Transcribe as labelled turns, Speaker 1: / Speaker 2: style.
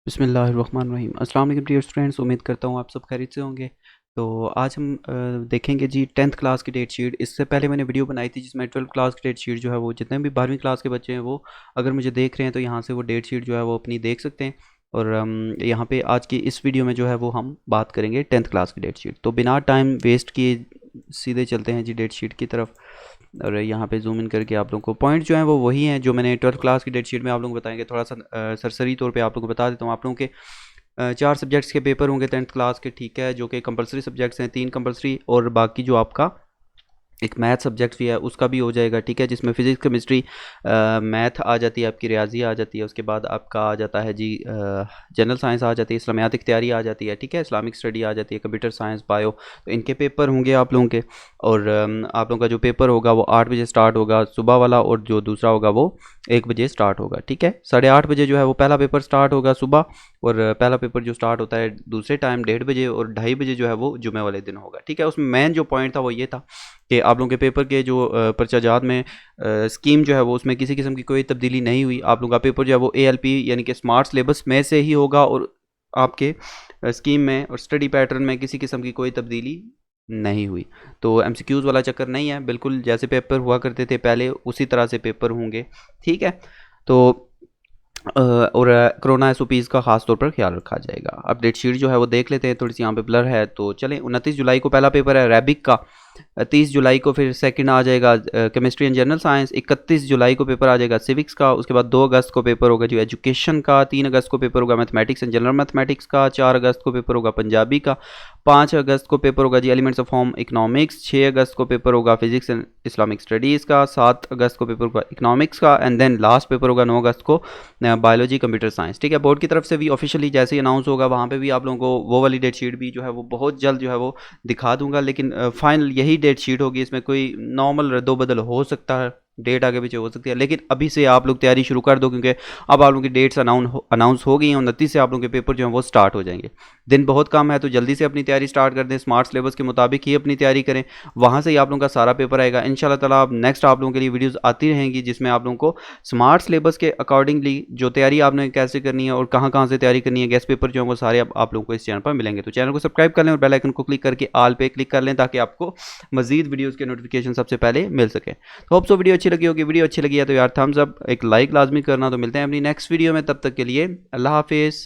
Speaker 1: बिस्मिल्लाहिर्रहमानिर्रहीम। अस्सलाम वालेकुम डियर स्टूडेंट्स, उम्मीद करता हूँ आप सब खैरियत से होंगे। तो आज हम देखेंगे जी 10th क्लास की डेट शीट। इससे पहले मैंने वीडियो बनाई थी जिसमें 12th क्लास की डेट शीट जो है वो जितने भी 12वीं क्लास के बच्चे हैं वो अगर मुझे देख रहे हैं तो यहाँ से वो डेट शीट जो है वो अपनी देख सकते हैं। और यहाँ पे आज की इस वीडियो में जो है वो हम बात करेंगे 10th क्लास की डेट शीट। तो बिना टाइम वेस्ट किए सीधे चलते हैं जी डेट शीट की तरफ। और यहाँ पे जूम इन करके आप लोगों को पॉइंट जो हैं वो वही हैं जो मैंने 12th क्लास की डेट शीट में आप लोगों को बताएंगे। थोड़ा सा सरसरी तौर पे आप लोगों को बता देता हूँ। आप लोगों के 4 सब्जेक्ट्स के पेपर होंगे 10th क्लास के, ठीक है, जो कि कंपलसरी सब्जेक्ट्स हैं, 3 कंपलसरी, और बाकी जो आपका एक मैथ सब्जेक्ट भी है उसका भी हो जाएगा, ठीक है, जिसमें फिजिक्स केमिस्ट्री मैथ आ जाती है, आपकी रियाजी आ जाती है, उसके बाद आपका आ जाता है जी जनरल साइंस आ जाती है, इस्लामियातिक तैयारी आ जाती है, ठीक है, इस्लामिक स्टडी आ जाती है, कंप्यूटर साइंस, बायो। तो इनके पेपर होंगे आप लोगों के। और आप लोगों का जो पेपर होगा वो 8 बजे स्टार्ट होगा सुबह वाला, और जो दूसरा होगा वो 1 बजे स्टार्ट होगा, ठीक है। 8:30 बजे जो है वो पहला पेपर स्टार्ट होगा सुबह, और पहला पेपर जो स्टार्ट होता है दूसरे टाइम 1:30 बजे, और 2:30 बजे जो है वो जुमे वाले दिन होगा, ठीक है। उसमें मेन जो पॉइंट था वो ये था कि आप लोगों के पेपर के जो पर्चाजात में स्कीम जो है वो उसमें किसी किस्म की कोई तब्दीली नहीं हुई। आप लोगों का पेपर जो है वो ALP यानी कि स्मार्ट सिलेबस में से ही होगा, और आपके स्कीम में और स्टडी पैटर्न में किसी किस्म की कोई तब्दीली नहीं हुई। तो MCQs वाला चक्कर नहीं है, बिल्कुल जैसे पेपर हुआ करते थे पहले उसी तरह से पेपर होंगे, ठीक है। तो और कोरोना SOPs का खास तौर पर ख्याल रखा जाएगा। अपडेट शीट जो है वो देख लेते हैं, थोड़ी सी यहाँ पे ब्लर है तो चलें। 29 जुलाई को पहला पेपर है रैबिक का, 30 जुलाई को फिर सेकंड आ जाएगा केमिस्ट्री एंड जनरल साइंस, 31 जुलाई को पेपर आ जाएगा सिविक्स का, उसके बाद 2 अगस्त को पेपर होगा जो एजुकेशन का, 3 अगस्त को पेपर होगा मैथमेटिक्स एंड जनरल मैथमेटिक्स का, 4 अगस्त को पेपर होगा पंजाबी का, 5 अगस्त को पेपर होगा G elements of home economics, 6 अगस्त को पेपर होगा फिजिक्स एंड इस्लामिक स्टडीज़ का, 7 अगस्त को पेपर होगा इकोनॉमिक्स का, एंड देन लास्ट पेपर होगा 9 अगस्त को बायोलॉजी कंप्यूटर साइंस, ठीक है। बोर्ड की तरफ से भी ऑफिशियली जैसे ही अनाउंस होगा वहाँ पे भी आप लोगों को वो वाली डेट शीट भी जो है वो बहुत जल्द जो है वो दिखा दूंगा। लेकिन फाइनल यही डेट शीट होगी, इसमें कोई नॉर्मल रद्दोबदल हो सकता है, डेट आगे पीछे हो सकती है, लेकिन अभी से आप लोग तैयारी शुरू कर दो क्योंकि अब आप लोगों की डेट्स अनाउंस हो गई हैं। 29 से आप लोगों के पेपर जो हैं वो स्टार्ट हो जाएंगे। दिन बहुत कम है तो जल्दी से अपनी तैयारी स्टार्ट कर दें, स्मार्ट सिलेबस के मुताबिक ही अपनी तैयारी करें, वहाँ से ही आप लोगों का सारा पेपर आएगा इंशाल्लाह ताला। अब नेक्स्ट आप लोगों के लिए वीडियोज़ आती रहेंगी जिसमें आप लोगों को स्मार्ट सिलेबस के अकॉर्डिंगली जो तैयारी आपने कैसे करनी है और कहाँ कहाँ से तैयारी करनी है, गेस्ट पेपर जो है वो सारे आप लोगों को इस चैनल पर मिलेंगे। तो चैनल को सब्सक्राइब कर लें और बेल आइकन को क्लिक करके ऑल पे क्लिक कर लें ताकि आपको मजीद वीडियोज़ के नोटिफिकेशन सबसे पहले मिल सके। तो होप सो वीडियो अच्छी लगी होगी। वीडियो अच्छी लगी है तो यार थम्स अप, एक लाइक लाजमी करना। तो मिलते हैं अपनी नेक्स्ट वीडियो में, तब तक के लिए अल्लाह हाफिज़।